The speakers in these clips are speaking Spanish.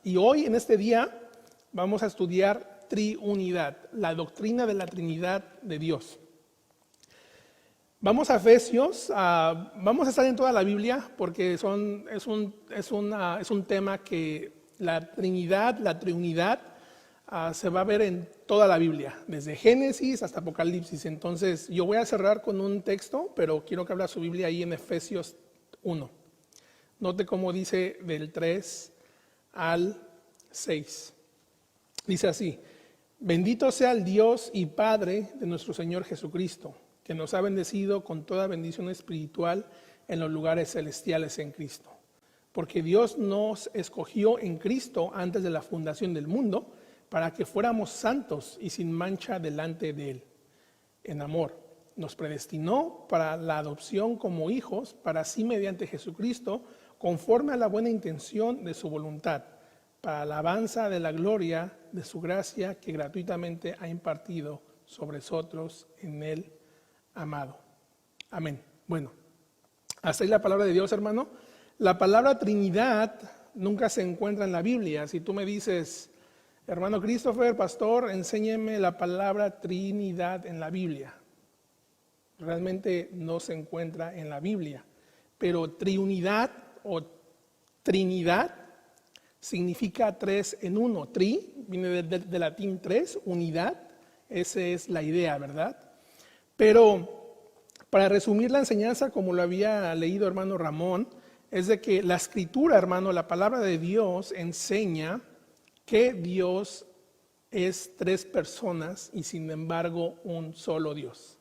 Y hoy, en este día, vamos a estudiar triunidad, la doctrina de la Trinidad de Dios. Vamos a Efesios, vamos a estar en toda la Biblia porque es un tema que la Trinidad, la triunidad, se va a ver en toda la Biblia, desde Génesis hasta Apocalipsis. Entonces, yo voy a cerrar con un texto, pero quiero que abra su Biblia ahí en Efesios 1. Note cómo dice del 3 al 6. Dice así: bendito sea el Dios y Padre de nuestro Señor Jesucristo, que nos ha bendecido con toda bendición espiritual en los lugares celestiales en Cristo. Porque Dios nos escogió en Cristo antes de la fundación del mundo, para que fuéramos santos y sin mancha delante de Él. En amor, nos predestinó para la adopción como hijos, para sí mediante Jesucristo, conforme a la buena intención de su voluntad, para la alabanza de la gloria de su gracia que gratuitamente ha impartido sobre nosotros en Él amado. Amén. Bueno, hasta ahí la palabra de Dios, hermano. La palabra Trinidad nunca se encuentra en la Biblia. Si tú me dices, hermano Christopher, pastor, enséñeme la palabra Trinidad en la Biblia, realmente no se encuentra en la Biblia. Pero triunidad o Trinidad significa tres en uno. Tri viene del latín tres, unidad. Esa es la idea, ¿verdad? Pero para resumir la enseñanza, como lo había leído hermano Ramón, es de que la escritura, hermano, la palabra de Dios enseña que Dios es tres personas y sin embargo un solo Dios.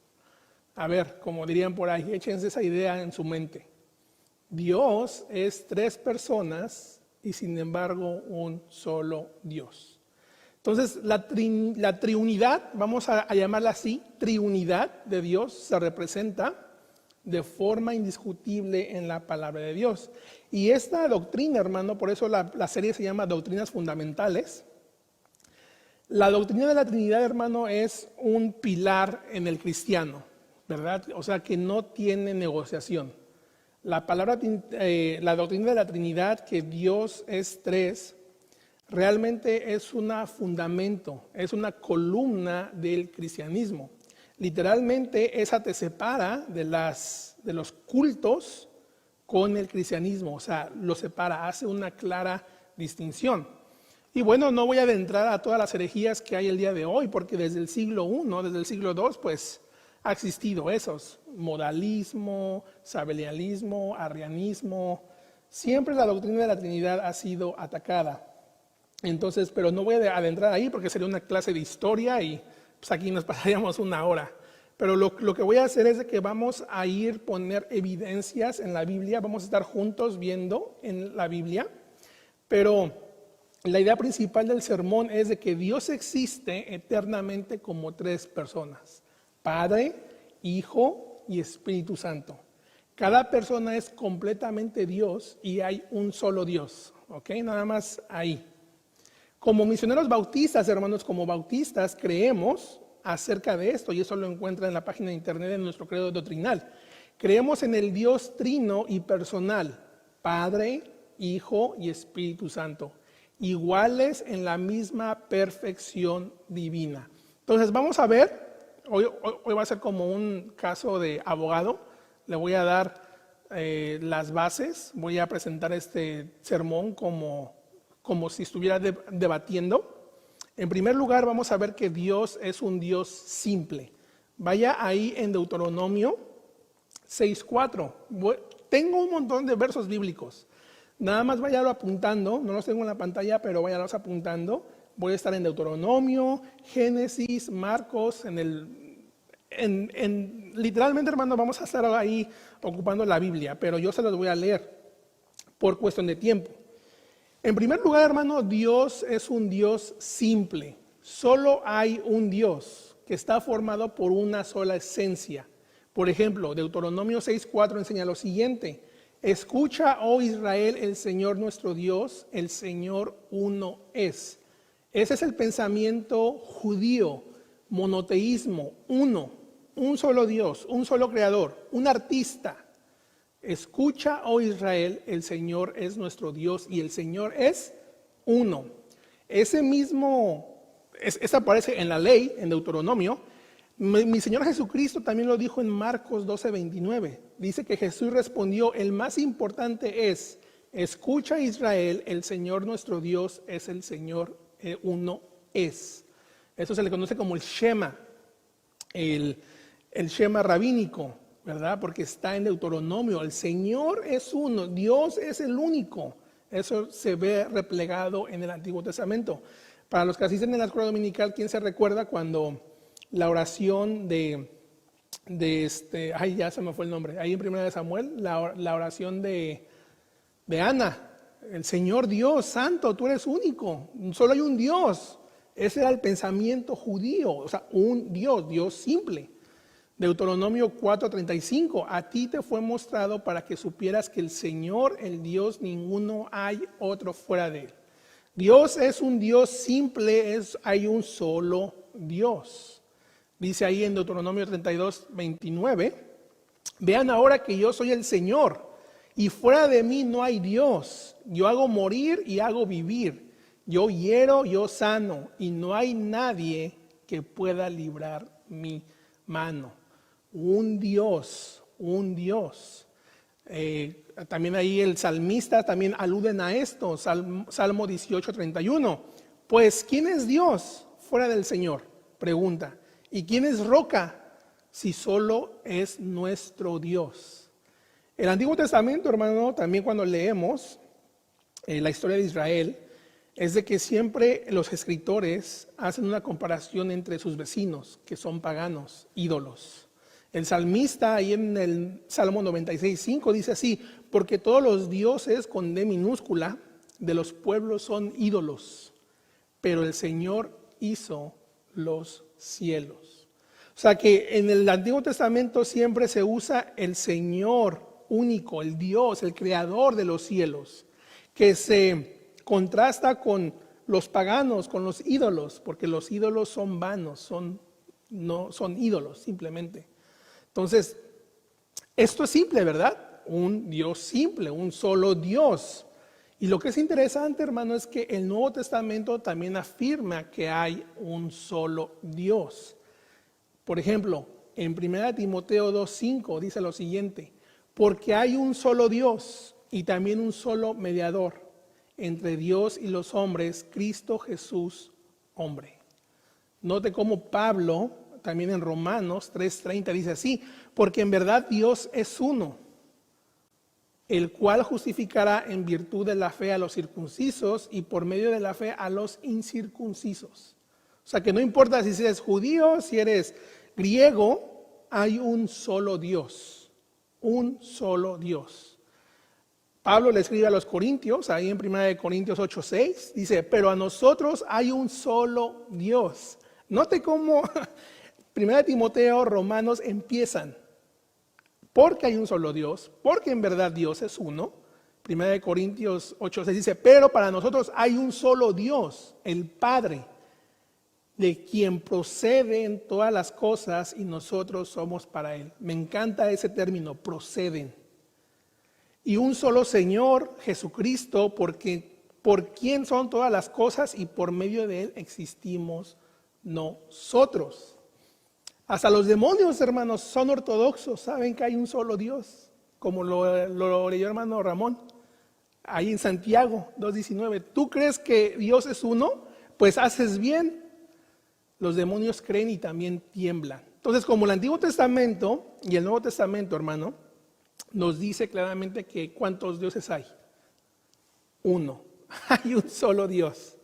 A ver, como dirían por ahí, échense esa idea en su mente. Dios es tres personas y sin embargo un solo Dios. Entonces, la triunidad, vamos a llamarla así, triunidad de Dios, se representa de forma indiscutible en la palabra de Dios. Y esta doctrina, hermano, por eso la serie se llama Doctrinas Fundamentales. La doctrina de la Trinidad, hermano, es un pilar en el cristiano, ¿verdad? O sea, que no tiene negociación. La doctrina de la Trinidad, que Dios es tres, realmente es un fundamento, es una columna del cristianismo. Literalmente esa te separa de los cultos con el cristianismo, o sea, lo separa, hace una clara distinción. Y bueno, no voy a adentrar a todas las herejías que hay el día de hoy, porque desde el siglo I, desde el siglo II, pues ha existido esos, modalismo, sabelianismo, arrianismo, siempre la doctrina de la Trinidad ha sido atacada. Entonces, pero no voy a adentrar ahí porque sería una clase de historia y pues aquí nos pasaríamos una hora. Pero lo que voy a hacer es de que vamos a poner evidencias en la Biblia, vamos a estar juntos viendo en la Biblia, pero la idea principal del sermón es de que Dios existe eternamente como tres personas: Padre, Hijo y Espíritu Santo. Cada persona es completamente Dios y hay un solo Dios, ¿ok? Nada más ahí. Como misioneros bautistas, hermanos, como bautistas, creemos acerca de esto, y eso lo encuentra en la página de internet de nuestro credo doctrinal. Creemos en el Dios trino y personal, Padre, Hijo y Espíritu Santo, iguales en la misma perfección divina. Entonces vamos a ver, hoy va a ser como un caso de abogado, le voy a dar las bases, voy a presentar este sermón como si estuviera debatiendo. En primer lugar, vamos a ver que Dios es un Dios simple. Vaya ahí en Deuteronomio 6:4. Tengo un montón de versos bíblicos. Nada más váyalo apuntando, no los tengo en la pantalla, pero váyalos apuntando. Voy a estar en Deuteronomio, Génesis, Marcos, literalmente, hermano, vamos a estar ahí ocupando la Biblia, pero yo se los voy a leer por cuestión de tiempo. En primer lugar, hermano, Dios es un Dios simple. Solo hay un Dios que está formado por una sola esencia. Por ejemplo, Deuteronomio 6:4 enseña lo siguiente: escucha, oh Israel, el Señor nuestro Dios, el Señor uno es. Ese es el pensamiento judío, monoteísmo, uno, un solo Dios, un solo creador, un artista. Escucha, oh Israel, el Señor es nuestro Dios y el Señor es uno. Esa aparece en la ley, en Deuteronomio. Mi Señor Jesucristo también lo dijo en Marcos 12:29. Dice que Jesús respondió: el más importante es, escucha Israel, el Señor nuestro Dios es el Señor, uno es. Eso se le conoce como el Shema, el Shema rabínico, ¿verdad? Porque está en Deuteronomio. El Señor es uno, Dios es el único. Eso se ve replegado en el Antiguo Testamento. Para los que asisten en la escuela dominical, ¿quién se recuerda cuando la oración ya se me fue el nombre, ahí en 1 Samuel, la oración de Ana? El Señor Dios santo, tú eres único, solo hay un Dios. Ese era el pensamiento judío, o sea, un Dios simple. Deuteronomio 4:35, a ti te fue mostrado para que supieras que el Señor, el Dios, ninguno hay otro fuera de él. Dios es un Dios simple, hay un solo Dios. Dice ahí en Deuteronomio 32:29, vean ahora que yo soy el Señor y fuera de mí no hay Dios. Yo hago morir y hago vivir. Yo hiero, yo sano y no hay nadie que pueda librar mi mano. Un Dios. También ahí el salmista también aluden a esto, Salmo 18:31. Pues, ¿quién es Dios fuera del Señor? Pregunta. ¿Y quién es roca si solo es nuestro Dios? El Antiguo Testamento, hermano, también cuando leemos la historia de Israel, es de que siempre los escritores hacen una comparación entre sus vecinos, que son paganos, ídolos. El salmista ahí en el Salmo 96:5 dice así: porque todos los dioses con D minúscula de los pueblos son ídolos, pero el Señor hizo los cielos. O sea que en el Antiguo Testamento siempre se usa el Señor único, el Dios, el creador de los cielos, que se contrasta con los paganos, con los ídolos, porque los ídolos son vanos, no son ídolos simplemente. Entonces, esto es simple, ¿verdad? Un Dios simple, un solo Dios. Y lo que es interesante, hermano, es que el Nuevo Testamento también afirma que hay un solo Dios. Por ejemplo, en 1 Timoteo 2:5 dice lo siguiente: porque hay un solo Dios y también un solo mediador entre Dios y los hombres, Cristo Jesús, hombre. Note cómo Pablo, también en Romanos 3:30 dice así: porque en verdad Dios es uno, el cual justificará en virtud de la fe a los circuncisos y por medio de la fe a los incircuncisos. O sea que no importa si eres judío, si eres griego, hay un solo Dios, un solo Dios. Pablo le escribe a los Corintios, ahí en 1 Corintios 8:6, dice: pero a nosotros hay un solo Dios. Note cómo 1 Timoteo, Romanos empiezan. Porque hay un solo Dios, porque en verdad Dios es uno. 1 Corintios 8:6 dice: pero para nosotros hay un solo Dios, el Padre, de quien proceden todas las cosas y nosotros somos para Él. Me encanta ese término, proceden. Y un solo Señor, Jesucristo, porque por quien son todas las cosas y por medio de Él existimos nosotros. Hasta los demonios, hermanos, son ortodoxos, saben que hay un solo Dios, como lo leyó hermano Ramón, ahí en Santiago 2:19. ¿Tú crees que Dios es uno? Pues haces bien. Los demonios creen y también tiemblan. Entonces, como el Antiguo Testamento y el Nuevo Testamento, hermano, nos dice claramente que ¿cuántos dioses hay? Uno. Hay un solo Dios.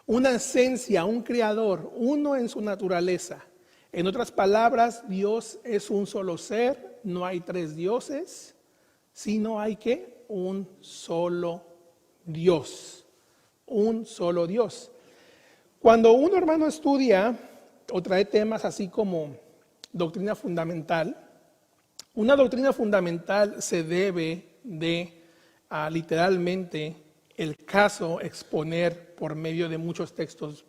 Una esencia, un creador, uno en su naturaleza. En otras palabras, Dios es un solo ser, no hay tres dioses, sino hay ¿qué? Un solo Dios. Un solo Dios. Cuando un hermano estudia o trae temas así como doctrina fundamental, una doctrina fundamental se debe de literalmente el caso exponer por medio de muchos textos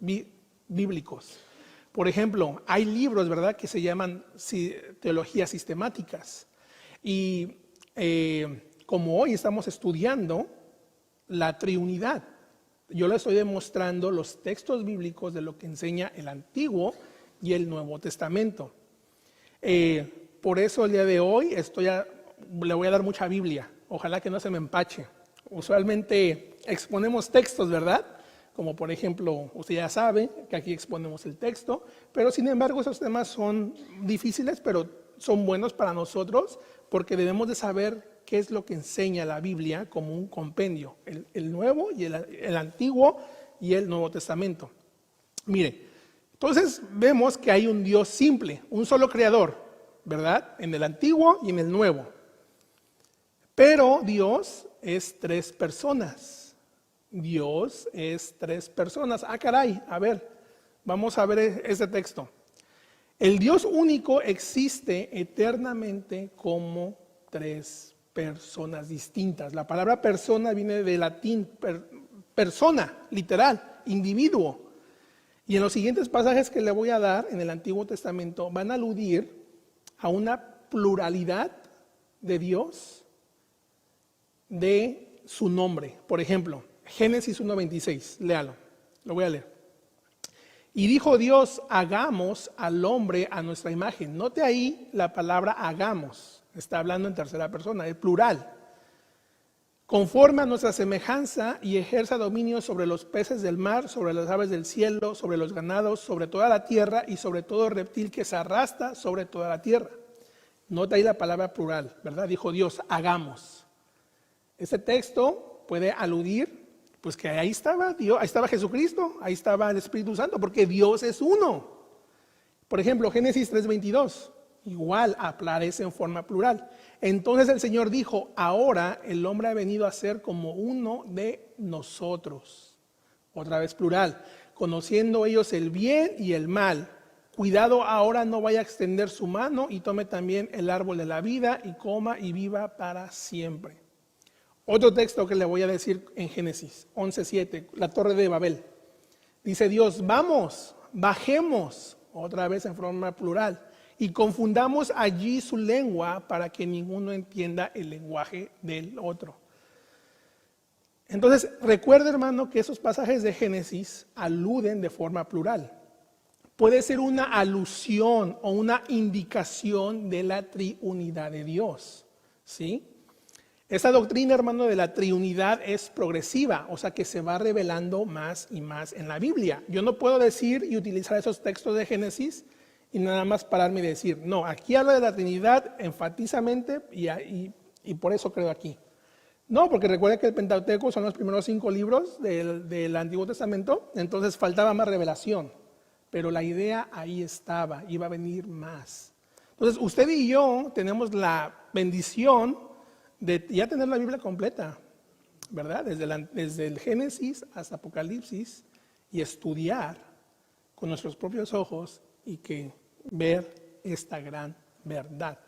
bíblicos. Por ejemplo, hay libros, ¿verdad?, que se llaman teologías sistemáticas. Y como hoy estamos estudiando la Trinidad, Yo le estoy demostrando los textos bíblicos de lo que enseña el Antiguo y el Nuevo Testamento. Por eso el día de hoy le voy a dar mucha Biblia. Ojalá que no se me empache. Usualmente exponemos textos, ¿verdad? Como por ejemplo, usted ya sabe que aquí exponemos el texto, pero sin embargo esos temas son difíciles, pero son buenos para nosotros porque debemos de saber qué es lo que enseña la Biblia como un compendio, el Nuevo y el Antiguo y el Nuevo Testamento. Mire, entonces vemos que hay un Dios simple, un solo creador, ¿verdad? En el Antiguo y en el Nuevo. Pero Dios es tres personas. Dios es tres personas. Ah, caray, a ver, vamos a ver ese texto. El Dios único existe eternamente como tres personas distintas. La palabra persona viene del latín persona, literal, individuo. Y en los siguientes pasajes que le voy a dar en el Antiguo Testamento van a aludir a una pluralidad de Dios, de su nombre. Por ejemplo, Génesis 1:26, léalo, lo voy a leer. Y dijo Dios, hagamos al hombre a nuestra imagen. Note ahí la palabra hagamos, está hablando en tercera persona, es plural. Conforme a nuestra semejanza y ejerza dominio sobre los peces del mar, sobre las aves del cielo, sobre los ganados, sobre toda la tierra y sobre todo reptil que se arrastra sobre toda la tierra. Nota ahí la palabra plural, ¿verdad? Dijo Dios, hagamos. Este texto puede aludir, pues que ahí estaba Dios, ahí estaba Jesucristo, ahí estaba el Espíritu Santo, porque Dios es uno. Por ejemplo, Génesis 3:22, igual aparece en forma plural. Entonces el Señor dijo, ahora el hombre ha venido a ser como uno de nosotros. Otra vez plural, conociendo ellos el bien y el mal. Cuidado ahora no vaya a extender su mano y tome también el árbol de la vida y coma y viva para siempre. Otro texto que le voy a decir en Génesis 11:7, la torre de Babel. Dice Dios, vamos, bajemos, otra vez en forma plural, y confundamos allí su lengua para que ninguno entienda el lenguaje del otro. Entonces, recuerda, hermano, que esos pasajes de Génesis aluden de forma plural. Puede ser una alusión o una indicación de la triunidad de Dios, ¿sí? Esta doctrina, hermano, de la triunidad es progresiva, o sea que se va revelando más y más en la Biblia. Yo no puedo decir y utilizar esos textos de Génesis y nada más pararme y decir, no, aquí habla de la Trinidad enfatizamente y por eso creo aquí. No, porque recuerda que el Pentateuco son los primeros 5 libros del Antiguo Testamento, entonces faltaba más revelación, pero la idea ahí estaba, iba a venir más. Entonces usted y yo tenemos la bendición de ya tener la Biblia completa, ¿verdad? Desde el Génesis hasta Apocalipsis y estudiar con nuestros propios ojos y ver esta gran verdad.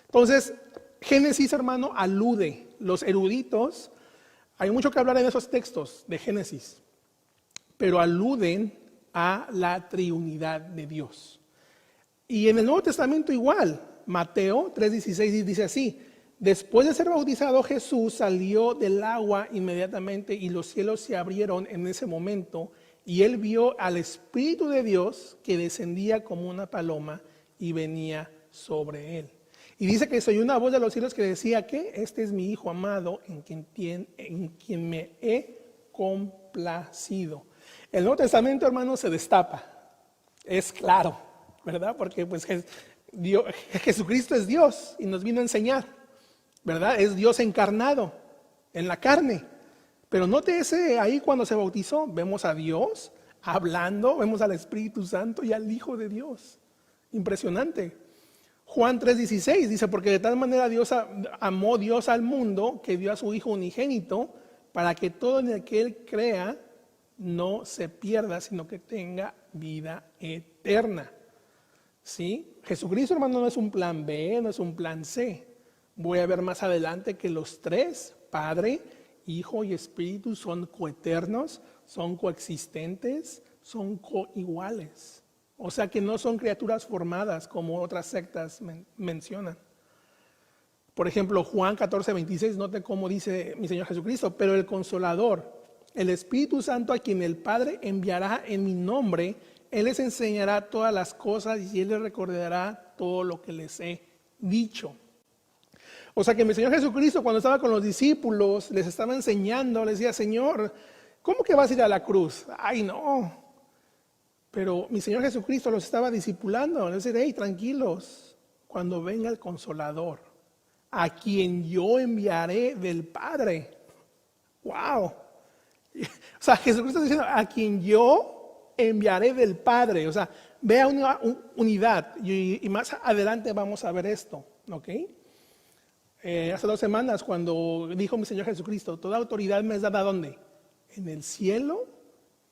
Entonces, Génesis, hermano, alude, los eruditos, hay mucho que hablar en esos textos de Génesis, pero aluden a la triunidad de Dios. Y en el Nuevo Testamento igual, Mateo 3:16 dice así, después de ser bautizado Jesús salió del agua inmediatamente y los cielos se abrieron en ese momento y él vio al Espíritu de Dios que descendía como una paloma y venía sobre él. Y dice que se oyó una voz de los cielos que decía que este es mi Hijo amado en quien me he complacido. El Nuevo Testamento, hermano, se destapa. Es claro, ¿verdad? Porque pues Jesucristo es Dios y nos vino a enseñar, ¿verdad? Es Dios encarnado en la carne. Pero nótese ahí cuando se bautizó, vemos a Dios hablando, vemos al Espíritu Santo y al Hijo de Dios. Impresionante. Juan 3:16 dice, porque de tal manera amó Dios al mundo que dio a su Hijo unigénito para que todo en el que Él crea no se pierda, sino que tenga vida eterna. ¿Sí? Jesucristo, hermano, no es un plan B, no es un plan C. Voy a ver más adelante que los tres, Padre, Hijo y Espíritu, son coeternos, son coexistentes, son coiguales. O sea que no son criaturas formadas como otras sectas mencionan. Por ejemplo, Juan 14:26, note cómo dice mi Señor Jesucristo, pero el Consolador, el Espíritu Santo a quien el Padre enviará en mi nombre, Él les enseñará todas las cosas y Él les recordará todo lo que les he dicho. O sea que mi Señor Jesucristo, cuando estaba con los discípulos, les estaba enseñando, les decía: Señor, ¿cómo que vas a ir a la cruz? Ay, no. Pero mi Señor Jesucristo los estaba discipulando. Les decía: hey, tranquilos, cuando venga el Consolador, a quien yo enviaré del Padre. ¡Wow! O sea, Jesucristo está diciendo: a quien yo enviaré del Padre. O sea, vea una unidad. Y más adelante vamos a ver esto, ¿ok? Hace 2 semanas, cuando dijo mi Señor Jesucristo: toda autoridad me es dada, ¿dónde? En el cielo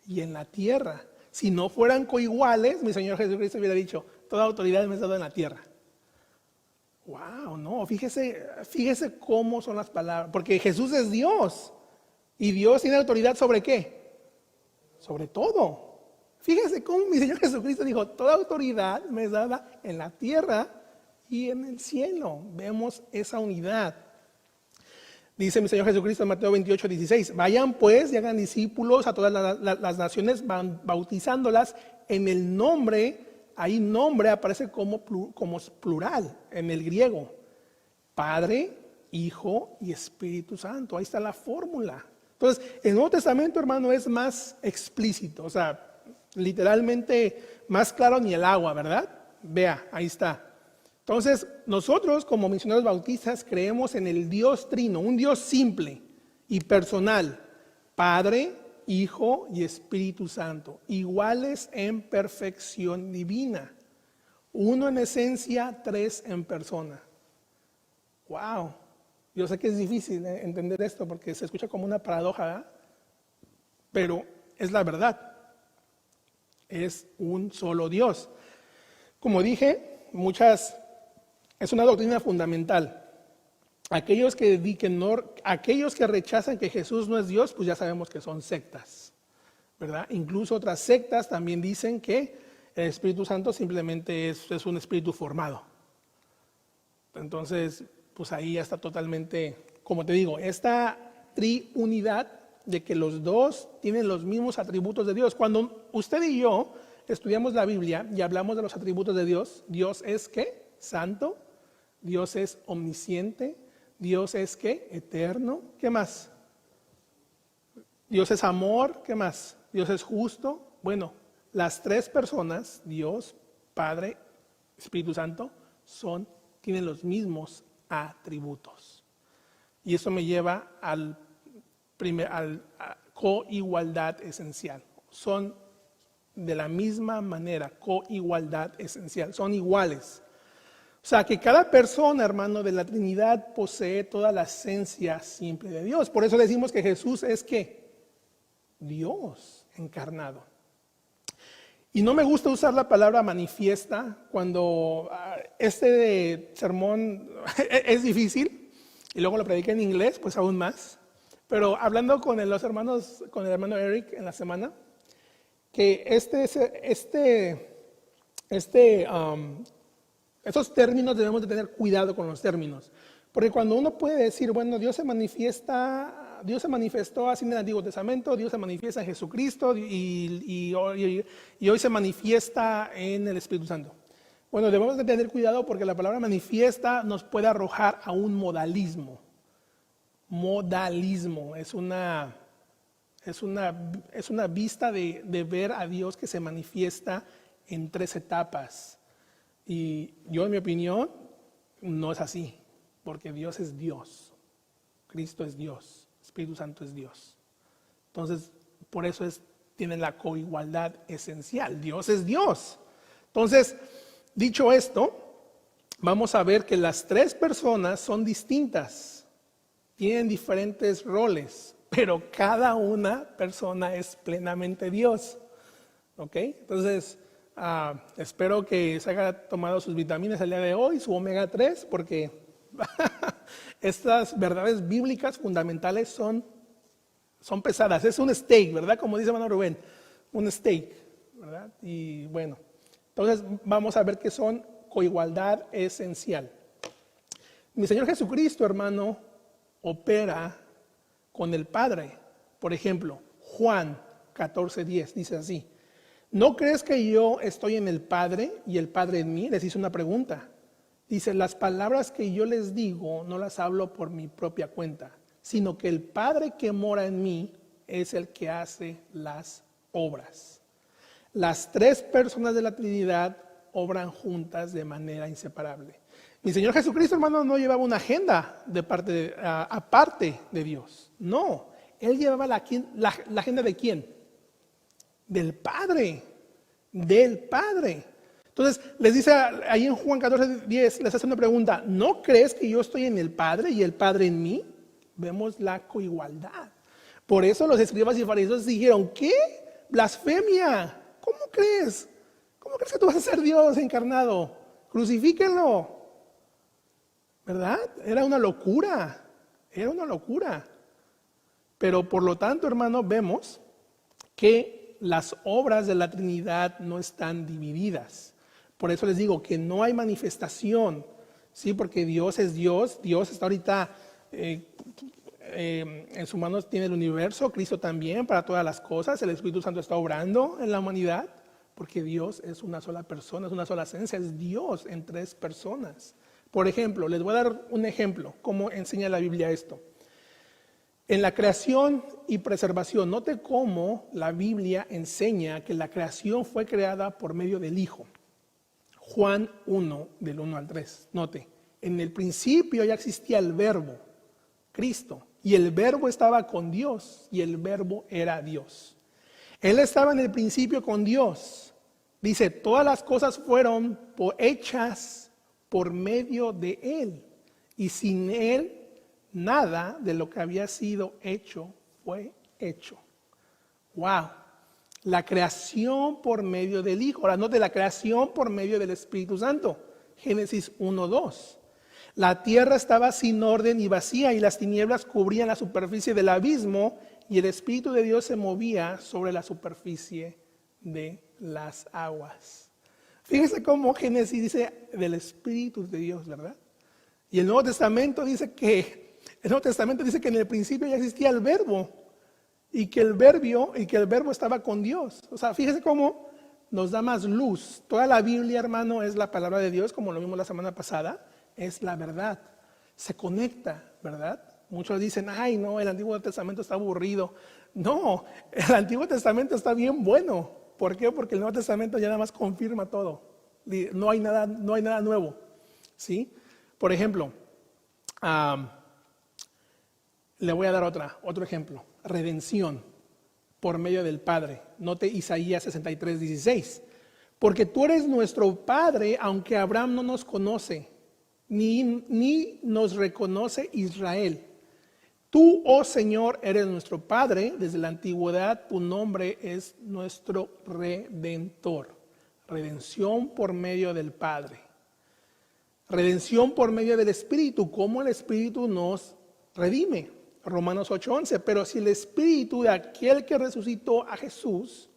y en la tierra. Si no fueran coiguales, mi Señor Jesucristo hubiera dicho: toda autoridad me es dada en la tierra. Wow, no, fíjese cómo son las palabras, porque Jesús es Dios y Dios tiene autoridad ¿sobre qué? Sobre todo. Fíjese cómo mi Señor Jesucristo dijo: toda autoridad me es dada en la tierra y en el cielo. Vemos esa unidad. Dice mi Señor Jesucristo en Mateo 28:16: vayan pues y hagan discípulos a todas las naciones, bautizándolas en el nombre. Ahí nombre aparece como plural en el griego: Padre, Hijo y Espíritu Santo. Ahí está la fórmula. Entonces, el Nuevo Testamento, hermano, es más explícito. O sea, literalmente más claro ni el agua, ¿verdad? Vea, ahí está. Entonces, nosotros como misioneros bautistas creemos en el Dios trino, un Dios simple y personal: Padre, Hijo y Espíritu Santo, iguales en perfección divina. Uno en esencia, 3 en persona. Wow. Yo sé que es difícil entender esto porque se escucha como una paradoja, ¿verdad? Pero es la verdad. Es un solo Dios. Como dije, es una doctrina fundamental. Aquellos que rechazan que Jesús no es Dios, pues ya sabemos que son sectas, ¿verdad? Incluso otras sectas también dicen que el Espíritu Santo simplemente es un espíritu formado. Entonces, pues ahí ya está totalmente, como te digo, esta triunidad de que los dos tienen los mismos atributos de Dios. Cuando usted y yo estudiamos la Biblia y hablamos de los atributos de Dios, Dios es ¿qué? Santo. Dios es omnisciente. Dios es ¿qué? Eterno. ¿Qué más? Dios es amor. ¿Qué más? Dios es justo. Bueno, las 3 personas, Dios, Padre, Espíritu Santo, tienen los mismos atributos. Y eso me lleva a coigualdad esencial. Son de la misma manera, coigualdad esencial, son iguales. O sea que cada persona, hermano, de la Trinidad posee toda la esencia simple de Dios. Por eso decimos que Jesús es ¿qué? Dios encarnado. Y no me gusta usar la palabra manifiesta cuando este sermón es difícil, y luego lo prediqué en inglés, pues aún más. Pero hablando con el hermano Eric en la semana, que esos términos debemos de tener cuidado con los términos. Porque cuando uno puede decir, bueno, Dios se manifestó así en el Antiguo Testamento, Dios se manifiesta en Jesucristo y hoy se manifiesta en el Espíritu Santo. Bueno, debemos de tener cuidado porque la palabra manifiesta nos puede arrojar a un modalismo. Modalismo es una vista de ver a Dios que se manifiesta en 3 etapas. Y yo, en mi opinión, no es así, porque Dios es Dios, Cristo es Dios, Espíritu Santo es Dios. Entonces, por eso tienen la coigualdad esencial. Dios es Dios. Entonces, dicho esto, vamos a ver que las 3 personas son distintas, tienen diferentes roles, pero cada una persona es plenamente Dios. ¿Ok? Entonces, espero que se haya tomado sus vitaminas el día de hoy, su omega 3, porque estas verdades bíblicas fundamentales son pesadas. Es un steak, ¿verdad? Como dice hermano Rubén, un steak, ¿verdad? Y bueno, entonces vamos a ver que son coigualdad esencial. Mi Señor Jesucristo, hermano, opera con el Padre. Por ejemplo, Juan 14:10 dice así: ¿no crees que yo estoy en el Padre y el Padre en mí? Les hice una pregunta. Dice: las palabras que yo les digo no las hablo por mi propia cuenta, sino que el Padre que mora en mí es el que hace las obras. Las tres personas de la Trinidad obran juntas de manera inseparable. Mi Señor Jesucristo, hermano, no llevaba una agenda aparte de Dios. No, Él llevaba la agenda ¿de quién? Del Padre. Del Padre. Entonces, les dice ahí en Juan 14:10, les hace una pregunta: ¿no crees que yo estoy en el Padre y el Padre en mí? Vemos la coigualdad. Por eso los escribas y fariseos dijeron: ¿qué? Blasfemia. ¿Cómo crees? ¿Cómo crees que tú vas a ser Dios encarnado? Crucifíquenlo. ¿Verdad? Era una locura. Era una locura. Pero por lo tanto, hermano, vemos que las obras de la Trinidad no están divididas. Por eso les digo que no hay manifestación, ¿sí? Porque Dios es Dios. Dios está ahorita en sus manos, tiene el universo, Cristo también para todas las cosas. El Espíritu Santo está obrando en la humanidad, porque Dios es una sola persona, es una sola esencia, es Dios en tres personas. Por ejemplo, les voy a dar un ejemplo, cómo enseña la Biblia esto. En la creación y preservación, note cómo la Biblia enseña que la creación fue creada por medio del Hijo. Juan 1, del 1 al 3. Note, en el principio ya existía el Verbo, Cristo, y el Verbo estaba con Dios, y el Verbo era Dios. Él estaba en el principio con Dios. Dice: todas las cosas fueron hechas por medio de Él, y sin Él nada de lo que había sido hecho fue hecho. Wow. La creación por medio del Hijo. Ahora note, la creación por medio del Espíritu Santo. Génesis 1:2. La tierra estaba sin orden y vacía, y las tinieblas cubrían la superficie del abismo, y el Espíritu de Dios se movía sobre la superficie de las aguas. Fíjese cómo Génesis dice del Espíritu de Dios, ¿verdad? Y el Nuevo Testamento dice que en el principio ya existía el Verbo, y que el Verbo estaba con Dios. O sea, fíjese cómo nos da más luz. Toda la Biblia, hermano, es la palabra de Dios, como lo vimos la semana pasada, es la verdad. Se conecta, ¿verdad? Muchos dicen: ay, no, el Antiguo Testamento está aburrido. No, el Antiguo Testamento está bien bueno. ¿Por qué? Porque el Nuevo Testamento ya nada más confirma todo. No hay nada nuevo, ¿sí? Por ejemplo, le voy a dar otro ejemplo. Redención por medio del Padre. Note Isaías 63:16. Porque tú eres nuestro Padre, aunque Abraham no nos conoce, ni nos reconoce Israel. Tú, oh Señor, eres nuestro Padre. Desde la antigüedad tu nombre es nuestro Redentor. Redención por medio del Padre. Redención por medio del Espíritu. ¿Cómo el Espíritu nos redime? Romanos 8:11. Pero si el Espíritu de aquel que resucitó a Jesús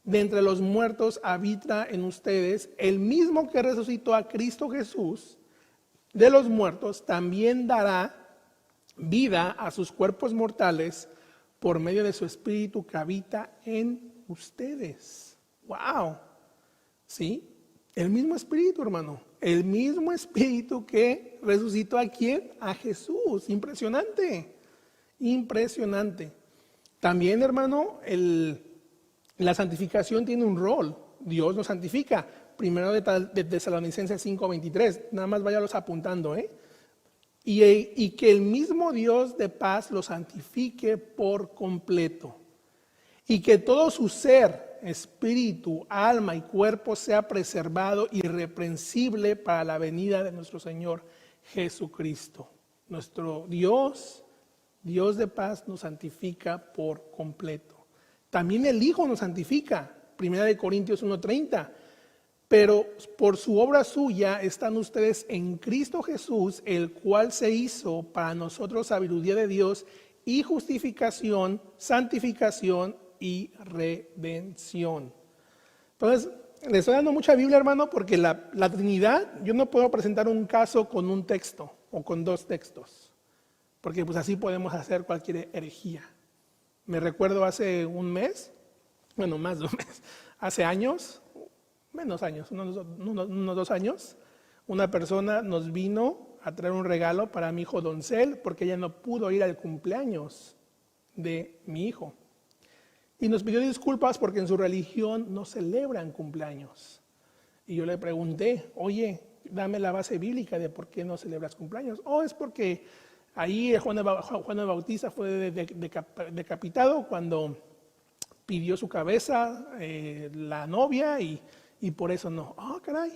de entre los muertos habita en ustedes, el mismo que resucitó a Cristo Jesús de los muertos también dará vida a sus cuerpos mortales por medio de su Espíritu que habita en ustedes. ¡Wow! ¿Sí? El mismo Espíritu, hermano. El mismo Espíritu que resucitó ¿a quién? A Jesús. Impresionante. Impresionante. También, hermano, la santificación tiene un rol. Dios nos santifica. Primero de Tesalonicenses 5:23. Nada más váyalos apuntando, Y que el mismo Dios de paz lo santifique por completo. Y que todo su ser, espíritu, alma y cuerpo sea preservado irreprensible para la venida de nuestro Señor Jesucristo. Nuestro Dios de paz, nos santifica por completo. También el Hijo nos santifica. 1 Corintios 1:30. Pero por su obra suya están ustedes en Cristo Jesús, el cual se hizo para nosotros sabiduría de Dios y justificación, santificación y redención. Entonces, le estoy dando mucha Biblia, hermano, porque la Trinidad, yo no puedo presentar un caso con un texto o con dos textos, porque pues así podemos hacer cualquier herejía, Me recuerdo hace un mes, bueno, más de un mes, hace años, menos años, unos 2 años, una persona nos vino a traer un regalo para mi hijo Doncel porque ella no pudo ir al cumpleaños de mi hijo. Y nos pidió disculpas porque en su religión no celebran cumpleaños. Y yo le pregunté, oye, dame la base bíblica de por qué no celebras cumpleaños. Oh, es porque ahí Juan el Bautista fue decapitado cuando pidió su cabeza la novia y por eso no. Oh, caray.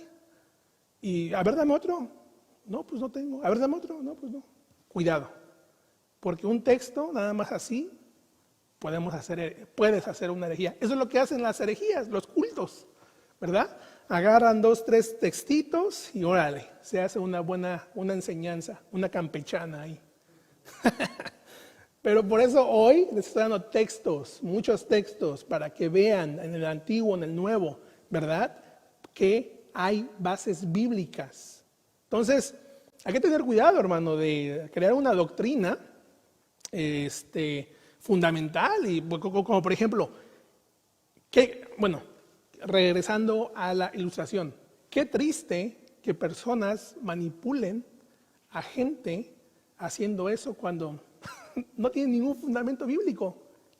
Y a ver, dame otro. No, pues no tengo. A ver, dame otro. No, pues no. Cuidado. Porque un texto, nada más así, puedes hacer una herejía. Eso es lo que hacen las herejías, los cultos, ¿verdad? Agarran 2, 3 textitos y órale, se hace una enseñanza, una campechana ahí. Pero por eso hoy les estoy dando textos, muchos textos, para que vean en el Antiguo, en el Nuevo, ¿verdad? Que hay bases bíblicas. Entonces, hay que tener cuidado, hermano, de crear una doctrina fundamental, y como por ejemplo, regresando a la ilustración, qué triste que personas manipulen a gente haciendo eso cuando no tienen ningún fundamento bíblico.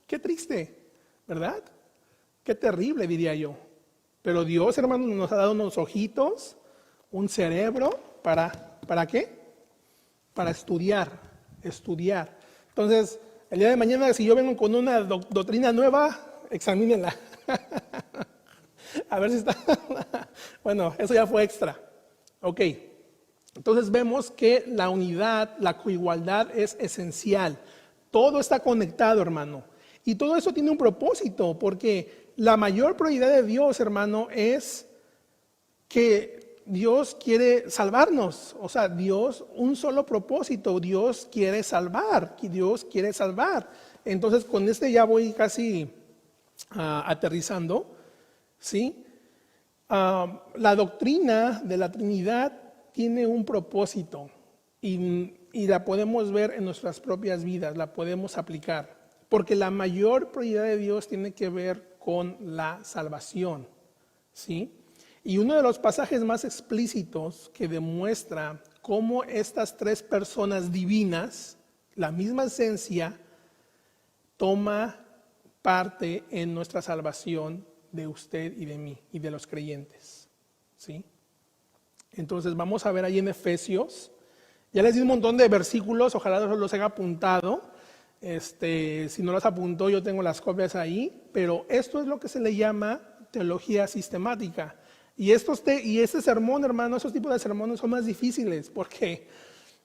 Qué triste, ¿verdad? Qué terrible, diría yo. Pero Dios, hermano, nos ha dado unos ojitos, un cerebro, ¿para qué? Para estudiar. Entonces, el día de mañana, si yo vengo con una doctrina nueva, examínenla. A ver si está. Bueno, eso ya fue extra. Ok. Entonces vemos que la unidad, la coigualdad es esencial. Todo está conectado, hermano. Y todo eso tiene un propósito, porque la mayor prioridad de Dios, hermano, es que Dios quiere salvarnos. O sea, Dios, un solo propósito, Dios quiere salvar. Entonces, con ya voy casi aterrizando, ¿sí? La doctrina de la Trinidad tiene un propósito y la podemos ver en nuestras propias vidas, la podemos aplicar, porque la mayor prioridad de Dios tiene que ver con la salvación, ¿sí? Y uno de los pasajes más explícitos que demuestra cómo estas tres personas divinas, la misma esencia, toma parte en nuestra salvación de usted y de mí y de los creyentes, ¿sí? Entonces vamos a ver ahí en Efesios. Ya les di un montón de versículos, ojalá los haya apuntado. Si no los apuntó, yo tengo las copias ahí, pero esto es lo que se le llama teología sistemática. Y este sermón, hermano, esos tipos de sermones son más difíciles porque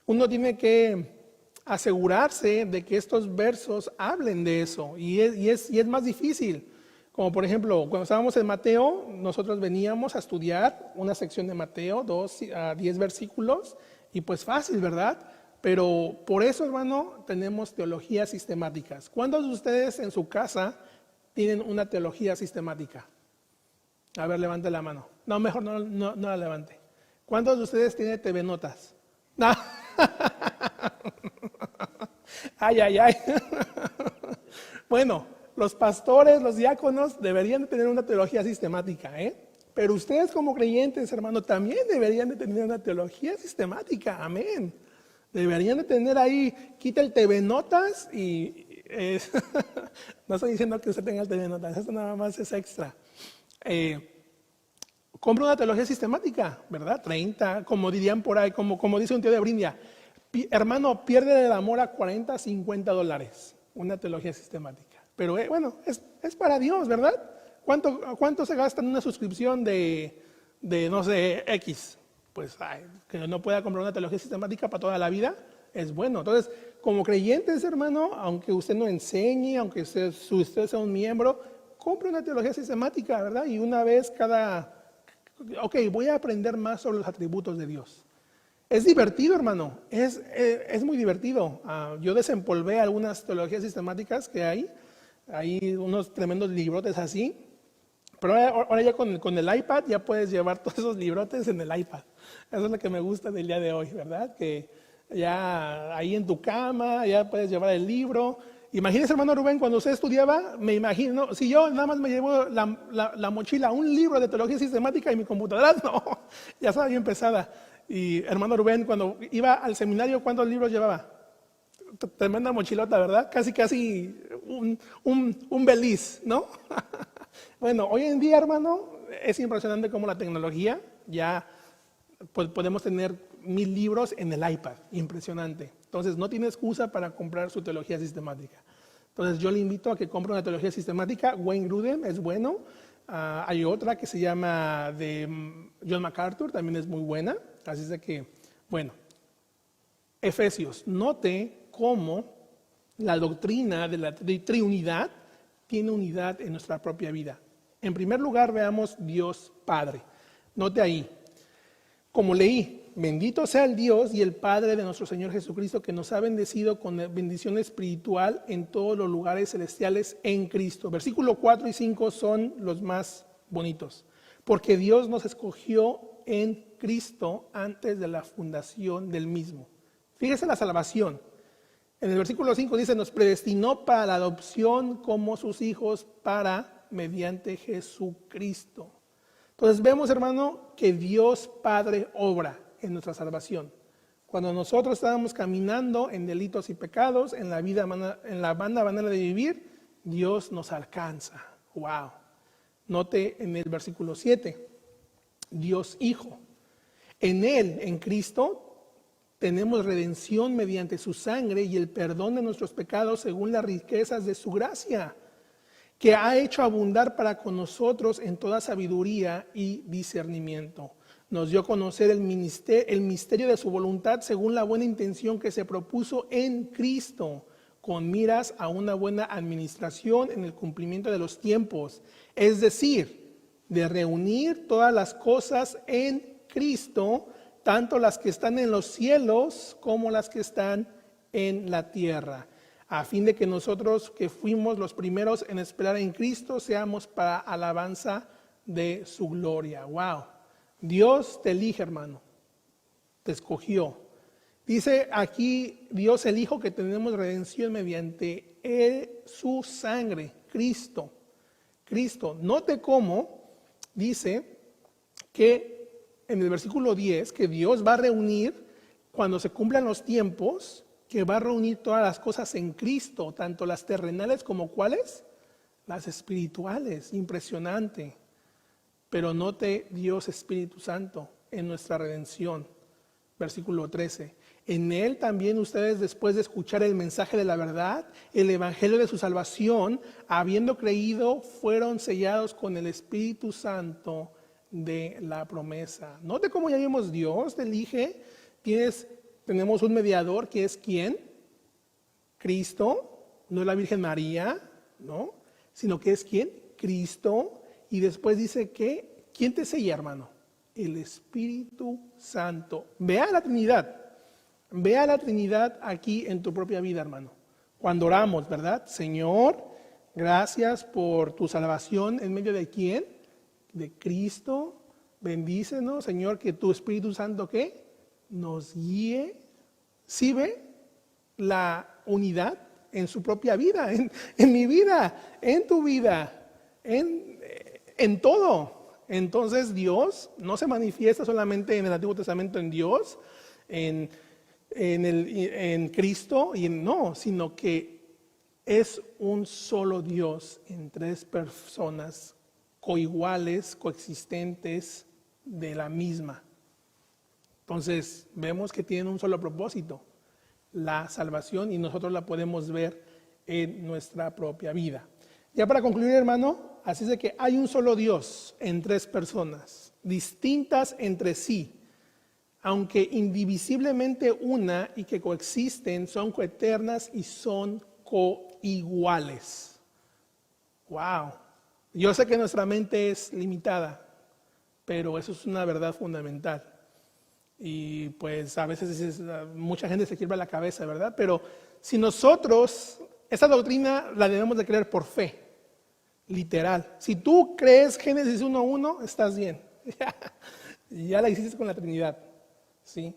uno tiene que asegurarse de que estos versos hablen de eso y es más difícil. Como por ejemplo, cuando estábamos en Mateo, nosotros veníamos a estudiar una sección de Mateo, 2 a 10 versículos, y pues fácil, ¿verdad? Pero por eso, hermano, tenemos teologías sistemáticas. ¿Cuántos de ustedes en su casa tienen una teología sistemática? A ver, levante la mano. No, mejor no la levante. ¿Cuántos de ustedes tienen TV Notas? No. Ay. Bueno, los pastores, los diáconos deberían de tener una teología sistemática, ¿eh? Pero ustedes como creyentes, hermano, también deberían de tener una teología sistemática, amén. Deberían de tener ahí, quita el TV Notas y no estoy diciendo que usted tenga el TV Notas, esto nada más es extra. Compra una teología sistemática, ¿verdad? 30, como dirían por ahí, como dice un tío de Brindia. Hermano, pierde el amor a $40-50, una teología sistemática. Pero bueno, es para Dios, ¿verdad? ¿Cuánto se gasta en una suscripción de no sé, X? Pues que no pueda comprar una teología sistemática para toda la vida, es bueno. Entonces, como creyentes, hermano, aunque usted no enseñe, aunque usted sea un miembro, compre una teología sistemática, ¿verdad? Y una vez voy a aprender más sobre los atributos de Dios. Es divertido, hermano, es muy divertido. Yo desempolvé algunas teologías sistemáticas que hay unos tremendos librotes así, pero ahora ya con el iPad ya puedes llevar todos esos librotes en el iPad. Eso es lo que me gusta del día de hoy, ¿verdad? Que ya ahí en tu cama ya puedes llevar el libro. Imagínese, hermano Rubén, cuando usted estudiaba, me imagino, si yo nada más me llevo la mochila, un libro de teología sistemática y mi computadora, no, ya estaba bien pesada. Y hermano Rubén, cuando iba al seminario, ¿cuántos libros llevaba? Tremenda mochilota, ¿verdad? Casi un beliz, ¿no? Bueno, hoy en día, hermano, es impresionante cómo la tecnología ya podemos tener 1000 libros en el iPad, impresionante. Entonces, no tiene excusa para comprar su teología sistemática. Entonces, yo le invito a que compre una teología sistemática. Wayne Grudem es bueno. Hay otra que se llama de John MacArthur, también es muy buena. Así es de que, bueno, Efesios, note cómo la doctrina de la triunidad tiene unidad en nuestra propia vida. En primer lugar, veamos Dios Padre. Note ahí, como leí, bendito sea el Dios y el Padre de nuestro Señor Jesucristo, que nos ha bendecido con bendición espiritual en todos los lugares celestiales en Cristo. Versículos 4 y 5 son los más bonitos. Porque Dios nos escogió en Cristo antes de la fundación del mismo. Fíjese la salvación. En el versículo 5 dice, nos predestinó para la adopción como sus hijos mediante Jesucristo. Entonces vemos, hermano, que Dios Padre obra en nuestra salvación. Cuando nosotros estábamos caminando en delitos y pecados, en la vana manera de vivir, Dios nos alcanza. Wow. Note en el versículo 7, Dios Hijo. En Él, en Cristo, tenemos redención mediante su sangre y el perdón de nuestros pecados según las riquezas de su gracia, que ha hecho abundar para con nosotros en toda sabiduría y discernimiento. Nos dio a conocer el misterio de su voluntad según la buena intención que se propuso en Cristo, con miras a una buena administración en el cumplimiento de los tiempos, es decir, de reunir todas las cosas en Cristo, tanto las que están en los cielos como las que están en la tierra, a fin de que nosotros que fuimos los primeros en esperar en Cristo seamos para alabanza de su gloria. Wow. Dios te elige, hermano. Te escogió. Dice aquí Dios el Hijo que tenemos redención mediante su sangre, Cristo. Cristo. Note cómo dice que en el versículo 10 que Dios va a reunir cuando se cumplan los tiempos, que va a reunir todas las cosas en Cristo, tanto las terrenales como ¿cuáles? Las espirituales. Impresionante. Pero note Dios Espíritu Santo en nuestra redención. Versículo 13. En Él también ustedes, después de escuchar el mensaje de la verdad, el evangelio de su salvación, habiendo creído, fueron sellados con el Espíritu Santo de la promesa. Note cómo ya vimos, Dios te elige. Tenemos un mediador que es ¿quién? Cristo, no es la Virgen María, ¿no? Sino que es ¿quién? Cristo. Y después dice que, ¿quién te sella, hermano? El Espíritu Santo. Vea la Trinidad aquí en tu propia vida, hermano. Cuando oramos, ¿verdad? Señor, gracias por tu salvación. ¿En medio de quién? De Cristo. Bendícenos, Señor, que tu Espíritu Santo, ¿qué? Nos guíe. ¿Sí ve la unidad en su propia vida? En mi vida, en tu vida, en todo. Entonces Dios no se manifiesta solamente en el Antiguo Testamento en Dios, en Cristo, no, sino que es un solo Dios en tres personas coiguales, coexistentes de la misma. Entonces vemos que tienen un solo propósito, la salvación, y nosotros la podemos ver en nuestra propia vida. Ya para concluir, hermano, así es de que hay un solo Dios en tres personas, distintas entre sí, aunque indivisiblemente una y que coexisten, son coeternas y son coiguales. Wow. Yo sé que nuestra mente es limitada, pero eso es una verdad fundamental. Y pues a veces mucha gente se quiebra la cabeza, ¿verdad? Pero si nosotros, esta doctrina la debemos de creer por fe, literal. Si tú crees Génesis 1:1, estás bien. Ya la hiciste con la Trinidad, ¿sí?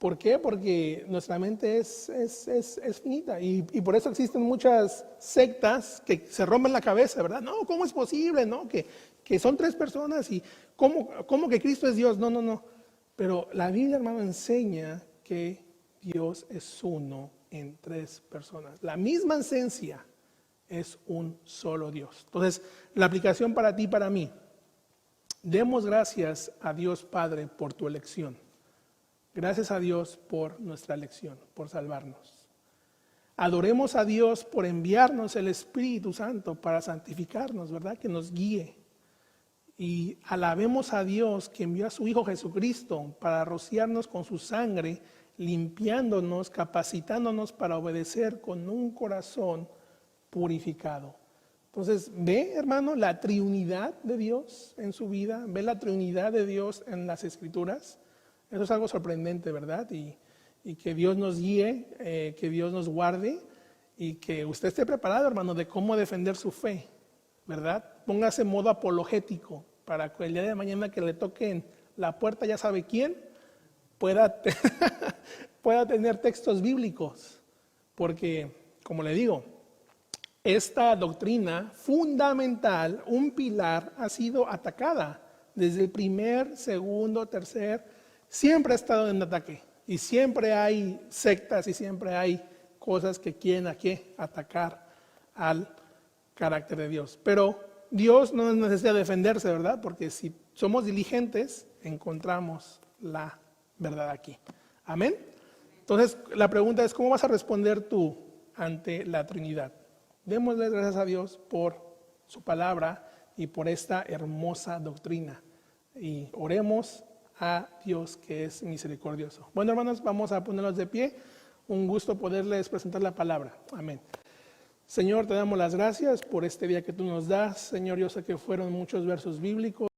¿Por qué? Porque nuestra mente es finita y por eso existen muchas sectas que se rompen la cabeza, ¿verdad? No, ¿cómo es posible? ¿No? Que son 3 personas y ¿cómo que Cristo es Dios? No, no, no. Pero la Biblia, hermano, enseña que Dios es uno en 3 personas. La misma esencia es un solo Dios. Entonces, la aplicación para ti y para mí. Demos gracias a Dios Padre por tu elección. Gracias a Dios por nuestra elección, por salvarnos. Adoremos a Dios por enviarnos el Espíritu Santo para santificarnos, ¿verdad? Que nos guíe. Y alabemos a Dios que envió a su Hijo Jesucristo para rociarnos con su sangre, limpiándonos, capacitándonos para obedecer con un corazón purificado. Entonces, ve, hermano, la triunidad de Dios en su vida, ve la triunidad de Dios en las Escrituras. Eso es algo sorprendente, ¿verdad? Y que Dios nos guíe, que Dios nos guarde y que usted esté preparado, hermano, de cómo defender su fe, ¿verdad? Póngase en modo apologético para que el día de mañana que le toquen la puerta, ya sabe quién, pueda tener textos bíblicos. Porque, como le digo, esta doctrina fundamental, un pilar, ha sido atacada desde el primer, segundo, tercer. Siempre ha estado en ataque y siempre hay sectas y siempre hay cosas que quieren atacar al carácter de Dios. Pero Dios no necesita defenderse, ¿verdad? Porque si somos diligentes, encontramos la verdad aquí. Amén. Entonces, la pregunta es, ¿cómo vas a responder tú ante la Trinidad? Démosle gracias a Dios por su palabra y por esta hermosa doctrina. Y oremos a Dios que es misericordioso. Bueno, hermanos, vamos a ponernos de pie. Un gusto poderles presentar la palabra. Amén. Señor, te damos las gracias por este día que tú nos das. Señor, yo sé que fueron muchos versos bíblicos.